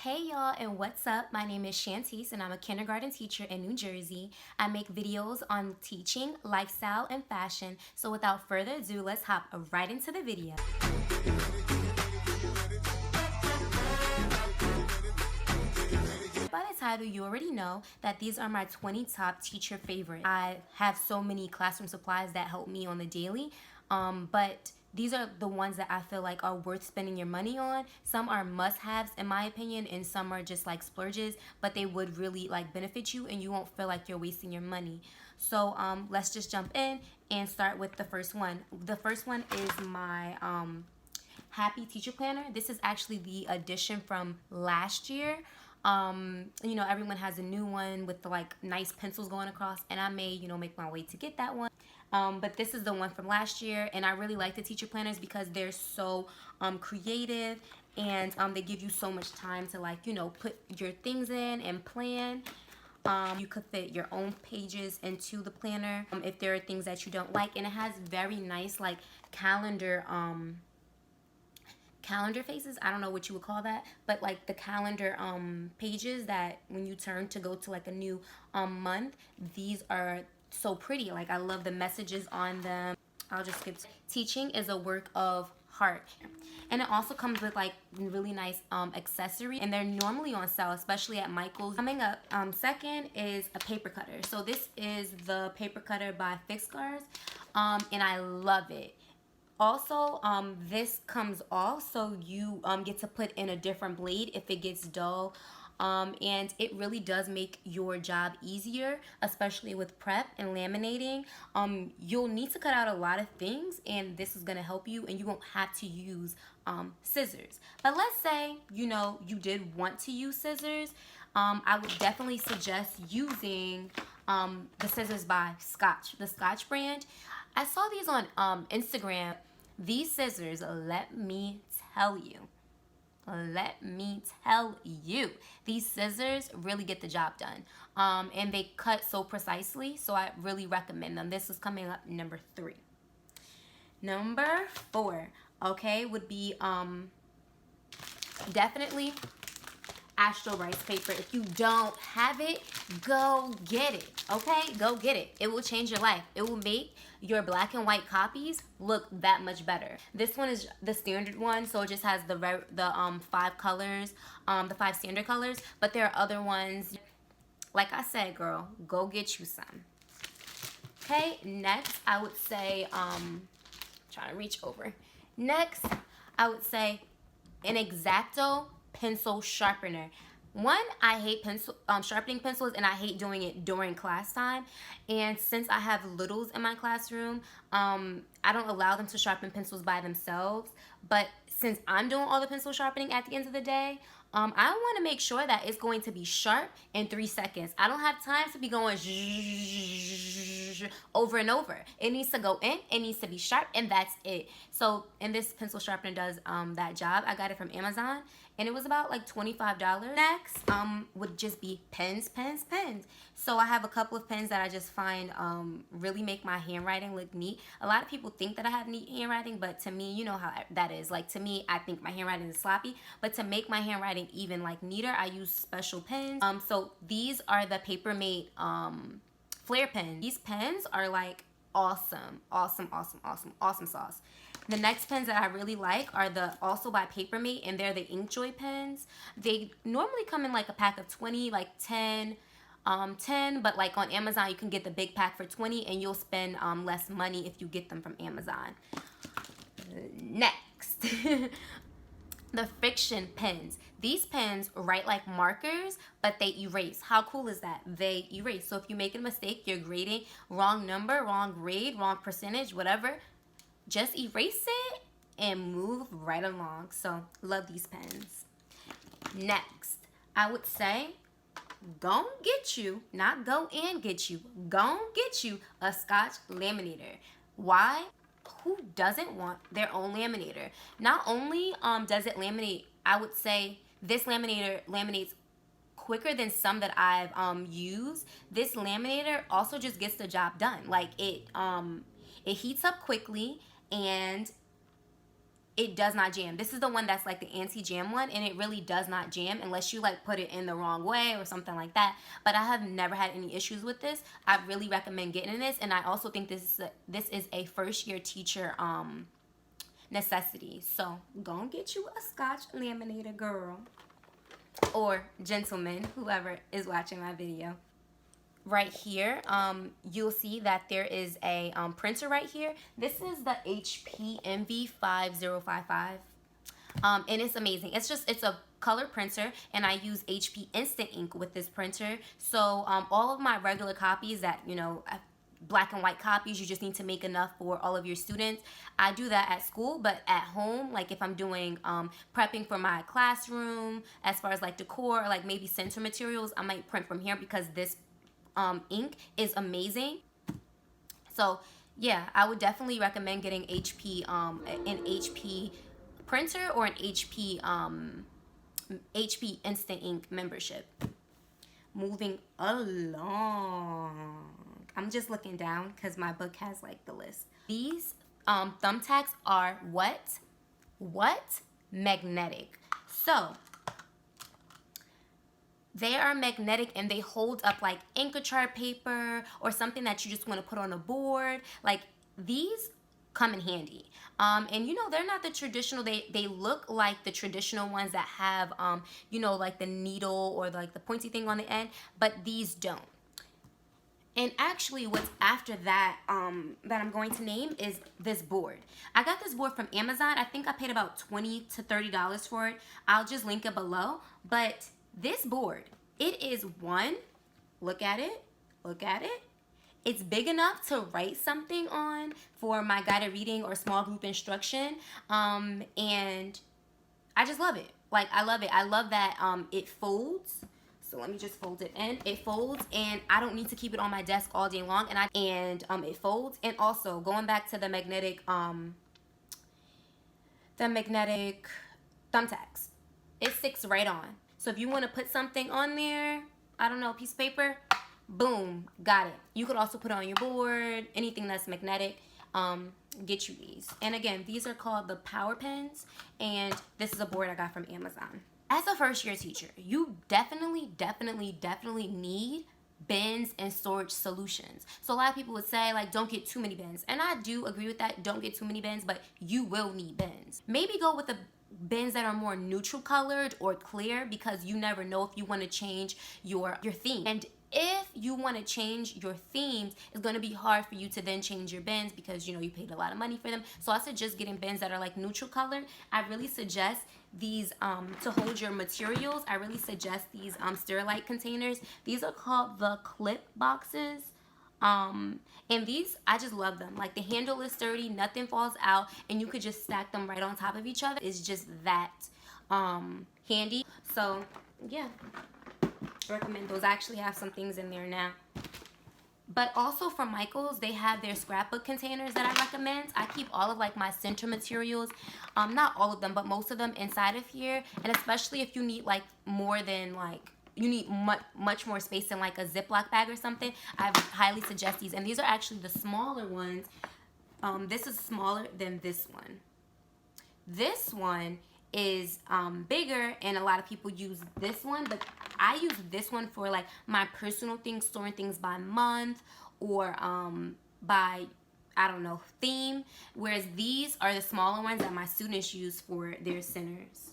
Hey y'all, and what's up? My name is Shantice and I'm a kindergarten teacher in New Jersey. I make videos on teaching, lifestyle, and fashion. So without further ado, let's hop right into the video. By the title, you already know that these are my 20 top teacher favorites. I have so many classroom supplies that help me on the daily, but these are the ones that I feel like are worth spending your money on. Some are must-haves in my opinion, and some are just like splurges, but they would really like benefit you and you won't feel like you're wasting your money. So let's just jump in and start with the first one. The first one is my Happy Teacher Planner. This is actually the addition from last year. You know, everyone has a new one with the like nice pencils going across, and I may, you know, make my way to get that one. But this is the one from last year, and I really like the teacher planners because they're so creative, and they give you so much time to, like, you know, put your things in and plan. You could fit your own pages into the planner if there are things that you don't like, and it has very nice like calendar faces. I don't know what you would call that, but like the calendar pages that when you turn to go to like a new month, these are so pretty. Like, I love the messages on them. I'll just skip. Teaching is a work of heart, and it also comes with like really nice accessory, and they're normally on sale, especially at Michael's. Coming up second is a paper cutter. So this is the paper cutter by Fix Scars, and I love it. Also, this comes off, so you get to put in a different blade if it gets dull. And it really does make your job easier, especially with prep and laminating. You'll need to cut out a lot of things, and this is going to help you, and you won't have to use scissors. But let's say, you know, you did want to use scissors. I would definitely suggest using the scissors by Scotch, the Scotch brand. I saw these on Instagram. These scissors, let me tell you, these scissors really get the job done. And they cut so precisely, so I really recommend them. This is coming up number 3. Number 4, okay, would be definitely Astro Rice paper. If you don't have it, go get it, okay? Go get it. It will change your life. It will make your black and white copies look that much better. This one is the standard one, so it just has the 5 colors, the 5 standard colors, but there are other ones. Like I said, girl, go get you some. Okay, next I would say trying to reach over. Next, I would say an X-Acto pencil sharpener. One, I hate sharpening pencils, and I hate doing it during class time. And since I have littles in my classroom, I don't allow them to sharpen pencils by themselves. But since I'm doing all the pencil sharpening at the end of the day, I want to make sure that it's going to be sharp in 3 seconds. I don't have time to be going over and over. It needs to go in, it needs to be sharp, and that's it. So, and this pencil sharpener does that job. I got it from Amazon, and it was about like $25. Next would just be pens. So I have a couple of pens that I just find really make my handwriting look neat. A lot of people think that I have neat handwriting, but to me, you know how that is. Like, to me, I think my handwriting is sloppy, but to make my handwriting even like neater, I use special pens. So these are the Paper Mate Flare pens. These pens are like awesome sauce. The next pens that I really like are also by Paper Mate, and they're the Inkjoy pens. They normally come in like a pack of 20, like 10, but like on Amazon you can get the big pack for 20, and you'll spend less money if you get them from Amazon. Next, the Friction pens. These pens write like markers, but they erase. How cool is that? They erase. So if you make a mistake, you're grading wrong number, wrong grade, wrong percentage, whatever, just erase it and move right along. So love these pens. Next, I would say go get you, not go and get you, go get you a Scotch laminator. Why? Who doesn't want their own laminator? Not only does it laminate, I would say this laminator laminates quicker than some that I've used. This laminator also just gets the job done. Like, it heats up quickly, and it does not jam. This is the one that's like the anti-jam one, and it really does not jam unless you like put it in the wrong way or something like that. But I have never had any issues with this. I really recommend getting this, and I also think this is a first year teacher necessity. So go and get you a Scotch laminator, girl, or gentleman, whoever is watching my video. Right here, you'll see that there is a printer right here. This is the HP Envy 5055, and it's amazing. It's a color printer, and I use HP Instant Ink with this printer. So all of my regular copies that, you know, black and white copies, you just need to make enough for all of your students. I do that at school, but at home, like if I'm doing prepping for my classroom, as far as like decor, or like maybe center materials, I might print from here because this ink is amazing. So yeah, I would definitely recommend getting HP an HP printer or an HP Instant Ink membership. Moving along, I'm just looking down because my book has like the list. These thumbtacks are what magnetic. So they are magnetic, and they hold up like Anchor chart paper or something that you just want to put on a board. Like, these come in handy. And you know, they're not the traditional, they look like the traditional ones that have, you know, like the needle or like the pointy thing on the end, but these don't. And actually what's after that that I'm going to name is this board. I got this board from Amazon. I think I paid about $20 to $30 for it. I'll just link it below. But this board, it is one, look at it. It's big enough to write something on for my guided reading or small group instruction. And I just love it. Like, I love it. I love that it folds. So let me just fold it in. It folds, and I don't need to keep it on my desk all day long. And it folds. And also, going back to the magnetic thumbtacks, it sticks right on. So if you want to put something on there, I don't know, a piece of paper, boom, got it. You could also put it on your board, anything that's magnetic. Get you these. And again, these are called the Power Pens, and this is a board I got from Amazon. As a first year teacher, you definitely need bins and storage solutions. So a lot of people would say, like, don't get too many bins. And I do agree with that. Don't get too many bins, but you will need bins. Maybe go with the bins that are more neutral colored or clear, because you never know if you want to change your theme. And if you want to change your themes, it's going to be hard for you to then change your bins because, you know, you paid a lot of money for them. So I suggest getting bins that are like neutral colored. I really suggest these to hold your materials. I really suggest these Sterilite containers. These are called the clip boxes. And these, I just love them. Like, the handle is sturdy, nothing falls out, and you could just stack them right on top of each other. It's just that handy. So yeah, recommend those. I actually have some things in there now. But also from Michaels, they have their scrapbook containers that I recommend. I keep all of like my center materials, not all of them, but most of them inside of here. And especially if you need like more than like, you need much more space than like a Ziploc bag or something, I highly suggest these. And these are actually the smaller ones. This is smaller than this one. This one is bigger, and a lot of people use this one, but I use this one for like my personal things, storing things by month or by, I don't know, theme, whereas these are the smaller ones that my students use for their centers.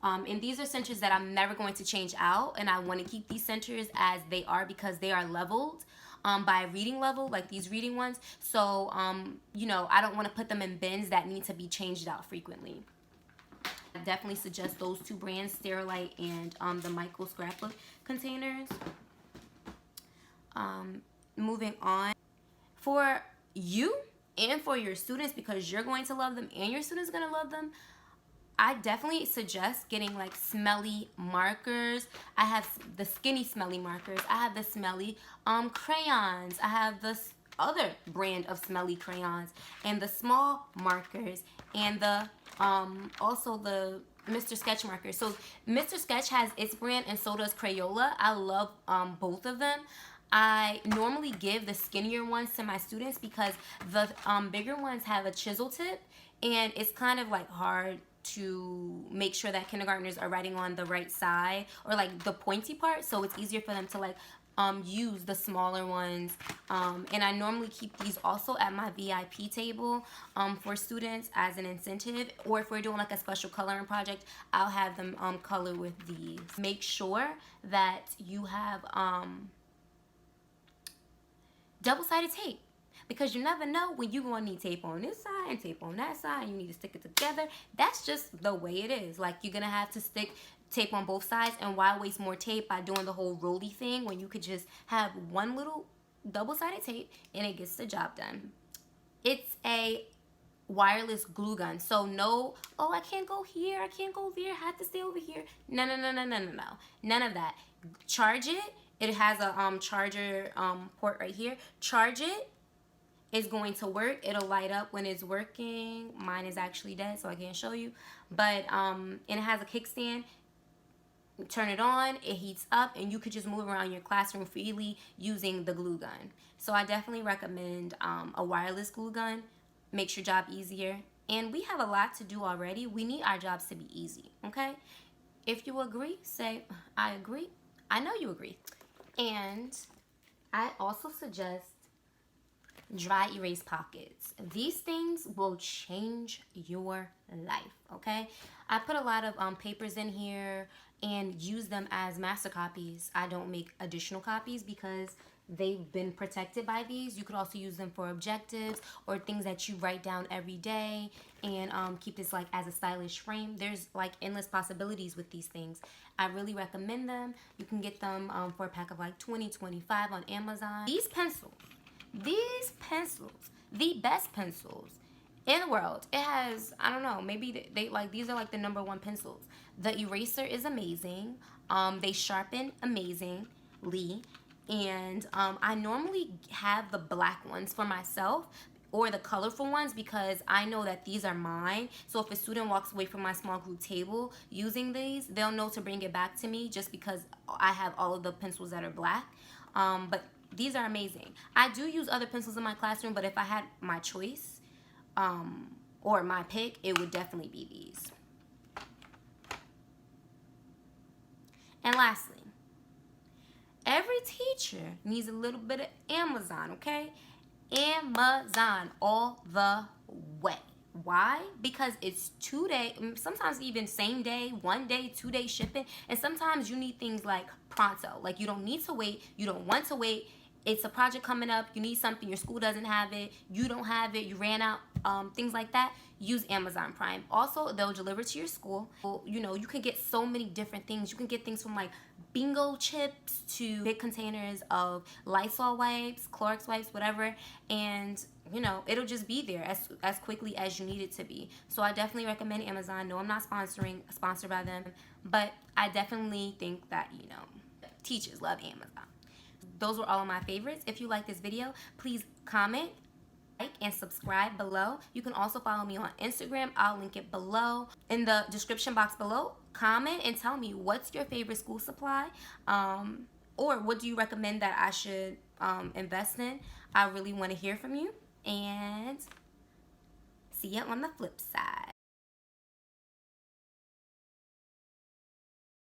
And these are centers that I'm never going to change out, and I want to keep these centers as they are because they are leveled by reading level, like these reading ones. So, you know, I don't want to put them in bins that need to be changed out frequently. I definitely suggest those two brands, Sterilite and the Michaels scrapbook containers. Moving on. For you and for your students, because you're going to love them and your students are going to love them, I definitely suggest getting like smelly markers. I have the skinny smelly markers. I have the smelly crayons. I have this other brand of smelly crayons and the small markers and the also the Mr. Sketch markers. So Mr. Sketch has its brand and so does Crayola. I love both of them. I normally give the skinnier ones to my students because the bigger ones have a chisel tip, and it's kind of like hard to make sure that kindergartners are writing on the right side or like the pointy part, so it's easier for them to like use the smaller ones. And I normally keep these also at my VIP table for students as an incentive, or if we're doing like a special coloring project, I'll have them color with these. Make sure that you have double-sided tape, because you never know when you're going to need tape on this side and tape on that side, and you need to stick it together. That's just the way it is. Like, you're going to have to stick tape on both sides, and why waste more tape by doing the whole roly thing when you could just have one little double-sided tape and it gets the job done. It's a wireless glue gun, so no, oh, I can't go here, I can't go there, I have to stay over here. No, none of that. Charge it. It has a charger port right here. Charge it. It's going to work. It'll light up when it's working. Mine is actually dead, so I can't show you. But and it has a kickstand. Turn it on, it heats up, and you could just move around your classroom freely using the glue gun. So I definitely recommend a wireless glue gun. Makes your job easier. And we have a lot to do already. We need our jobs to be easy, okay? If you agree, say, I agree. I know you agree. And I also suggest dry erase pockets. These things will change your life, okay? I put a lot of papers in here and use them as master copies. I don't make additional copies because they've been protected by these. You could also use them for objectives or things that you write down every day, and keep this like as a stylish frame. There's like endless possibilities with these things. I really recommend them. You can get them for a pack of like 20, 25 on Amazon. These pencils, the best pencils in the world. It has, I don't know, maybe they like, these are like the #1 pencils. The eraser is amazing. They sharpen amazingly. And I normally have the black ones for myself or the colorful ones because I know that these are mine. So if a student walks away from my small group table using these, they'll know to bring it back to me just because I have all of the pencils that are black. But these are amazing. I do use other pencils in my classroom, but if I had my choice or my pick, it would definitely be these. And lastly, every teacher needs a little bit of Amazon, okay? Amazon all the way. Why? Because it's 2-day, sometimes even same day, 1 day, 2-day shipping. And sometimes you need things like pronto. Like, you don't need to wait. You don't want to wait. It's a project coming up. You need something. Your school doesn't have it. You don't have it. You ran out. Things like that. Use Amazon Prime. Also, they'll deliver to your school. You know, you can get so many different things. You can get things from like bingo chips to big containers of Lysol wipes, Clorox wipes, whatever. And, you know, it'll just be there as quickly as you need it to be. So I definitely recommend Amazon. No, I'm not sponsored by them. But I definitely think that, you know, teachers love Amazon. Those were all of my favorites. If you like this video, please comment, like, and subscribe below. You can also follow me on Instagram. I'll link it below in the description box below. Comment and tell me what's your favorite school supply, or what do you recommend that I should invest in. I really want to hear from you, and see you on the flip side.